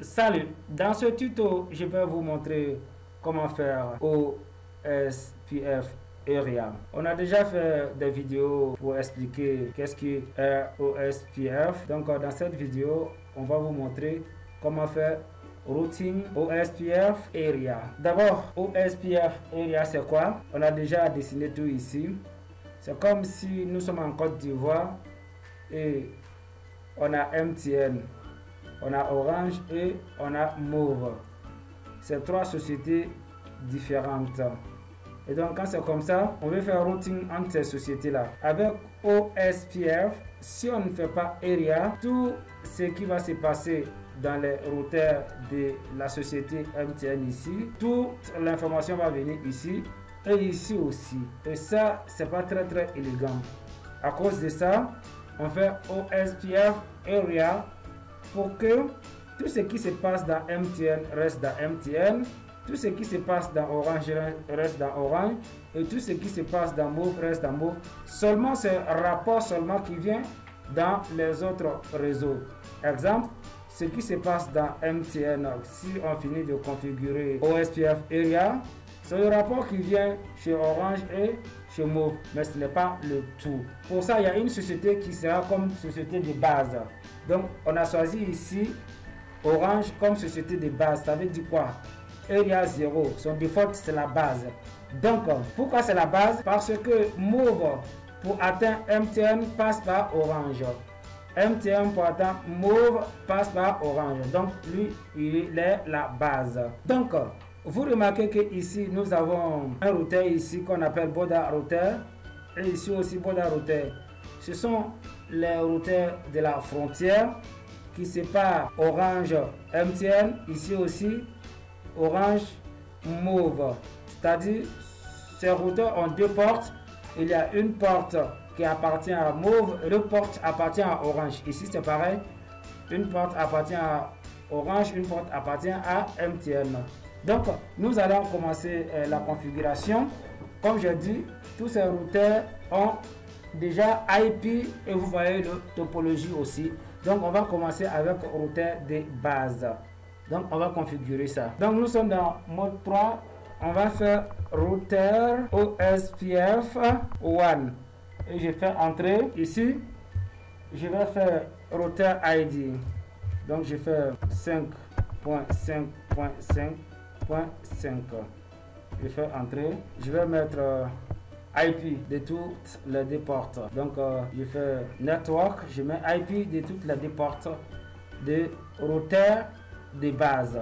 Salut, dans ce tuto, je vais vous montrer comment faire OSPF Area. On a déjà fait des vidéos pour expliquer qu'est-ce qui est OSPF. Donc dans cette vidéo, on va vous montrer comment faire Routing OSPF Area. D'abord, OSPF Area c'est quoi? On a déjà dessiné tout ici. C'est comme si nous sommes en Côte d'Ivoire et on a MTN. On a Orange et on a Mauve. C'est trois sociétés différentes. Et donc quand c'est comme ça, on veut faire routing entre ces sociétés-là. Avec OSPF, si on ne fait pas Area, tout ce qui va se passer dans les routeurs de la société MTN ici, toute l'information va venir ici et ici aussi. Et ça, c'est pas très élégant. À cause de ça, on fait OSPF Area pour que tout ce qui se passe dans MTN reste dans MTN, tout ce qui se passe dans Orange reste dans Orange et tout ce qui se passe dans Mauve reste dans Mauve. Seulement ce rapport seulement qui vient dans les autres réseaux. Exemple, ce qui se passe dans MTN, si on finit de configurer OSPF Area, c'est le rapport qui vient chez Orange et chez Mauve, mais ce n'est pas le tout. Pour ça, il y a une société qui sera comme société de base. Donc, on a choisi ici Orange comme société de base. Ça veut dire quoi? Area 0, son default c'est la base. Donc, pourquoi c'est la base? Parce que Mauve pour atteindre MTN passe par Orange. MTN pour atteindre Mauve passe par Orange. Donc, lui, il est la base. Donc, vous remarquez que ici nous avons un routeur ici qu'on appelle Border Router et ici aussi Border Router. Ce sont les routeurs de la frontière qui séparent Orange MTN, ici aussi Orange Mauve. C'est-à-dire ces routeurs ont deux portes. Il y a une porte qui appartient à Mauve et l'autre porte appartient à Orange. Ici c'est pareil. Une porte appartient à Orange, une porte appartient à MTN. Donc, nous allons commencer la configuration. Comme je dis, tous ces routeurs ont déjà IP et vous voyez le topologie aussi. Donc, on va commencer avec le routeur de base. Donc, on va configurer ça. Donc, nous sommes dans mode 3. On va faire routeur OSPF 1. Et je fais entrer ici. Je vais faire routeur ID. Donc, je fais 5.5.5. Je fais entrer. Je vais mettre IP de toutes les deux portes. Donc je fais network. Je mets IP de toutes les deux portes de routeur de base.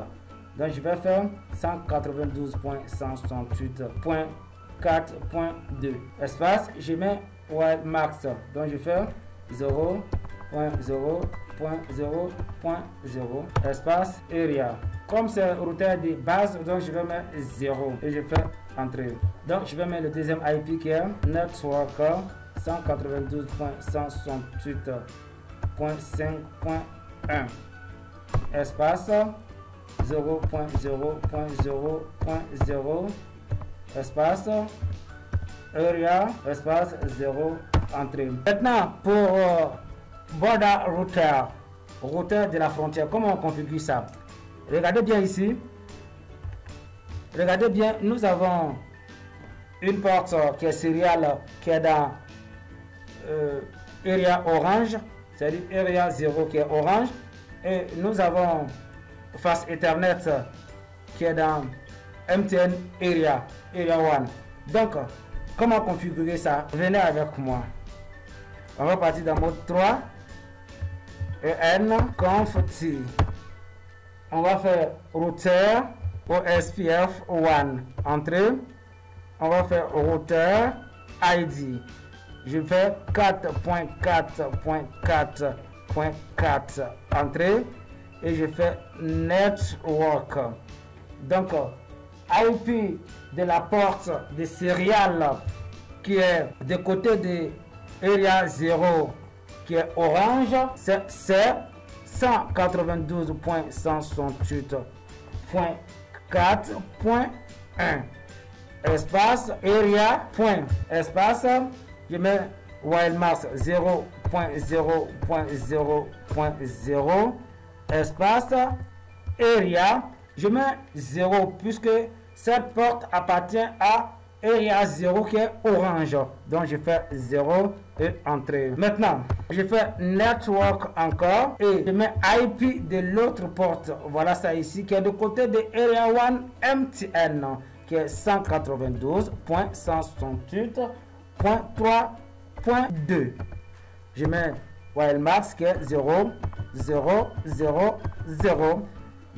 Donc je vais faire 192.168.4.2 espace. Je mets while max. Donc je fais 0.0.0.0 espace area. Comme c'est routeur de base, donc je vais mettre 0 et je fais entrer. Donc je vais mettre le deuxième IP qui est network 192.168.5.1 espace 0.0.0.0 espace area espace 0 entrée. Maintenant pour border routeur de la frontière, comment on configure ça? Regardez bien ici. Regardez bien, nous avons une porte qui est serial qui est dans Area Orange, c'est-à-dire Area 0 qui est Orange. Et nous avons face Ethernet qui est dans MTN Area 1. Donc, comment configurer ça? Venez avec moi. On va partir dans mode 3. EN conf T. On va faire routeur OSPF 1. Entrée. On va faire routeur ID. Je fais 4.4.4.4 entrée. Et je fais network. Donc, IP de la porte de serial qui est de côté de Area 0 qui est orange, c'est 192.168.4.1 espace area point espace, je mets while max 0.0.0.0 espace area, je mets 0 puisque cette porte appartient à area 0 qui est orange. Donc je fais 0 et entrée. Maintenant, je fais network encore et je mets IP de l'autre porte. Voilà ça ici qui est de côté de area 1 MTN qui est 192.168.3.2. Je mets wildmax qui est 0 0 0 0.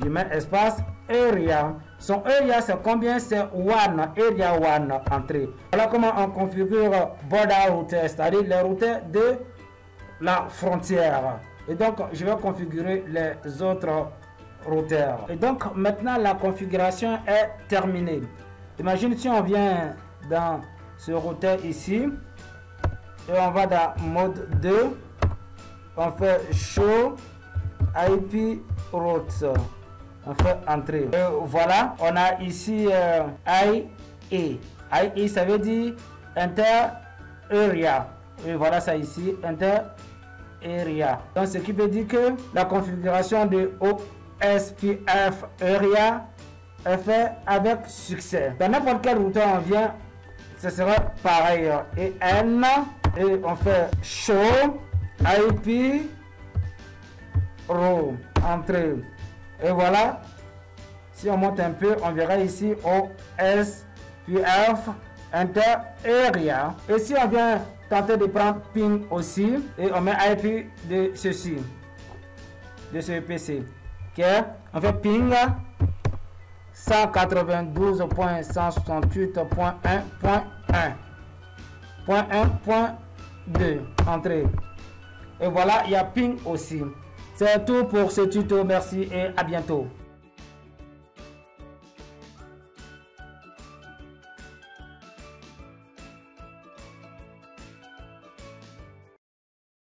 Je mets espace area. Son area c'est combien? C'est 1, area 1 entrée. Voilà comment on configure border router, c'est-à-dire les routeurs de la frontière. Et donc je vais configurer les autres routeurs. Et donc maintenant la configuration est terminée. Imagine si on vient dans ce routeur ici et on va dans mode 2, on fait show IP route, on fait entrer et voilà, on a ici IE ça veut dire inter area et voilà ça ici inter area. Donc ce qui veut dire que la configuration de OSPF area est faite avec succès. Dans n'importe quel routeur on vient, ce sera pareil. Et N et on fait show IP row entrée. Et voilà, si on monte un peu, on verra ici OSPF inter area. Et si on vient tenter de prendre ping aussi, et on met IP de ceci, de ce PC, ok, on fait ping 192.168.1.1.2 entrée. Et voilà, il y a ping aussi. C'est tout pour ce tuto. Merci et à bientôt.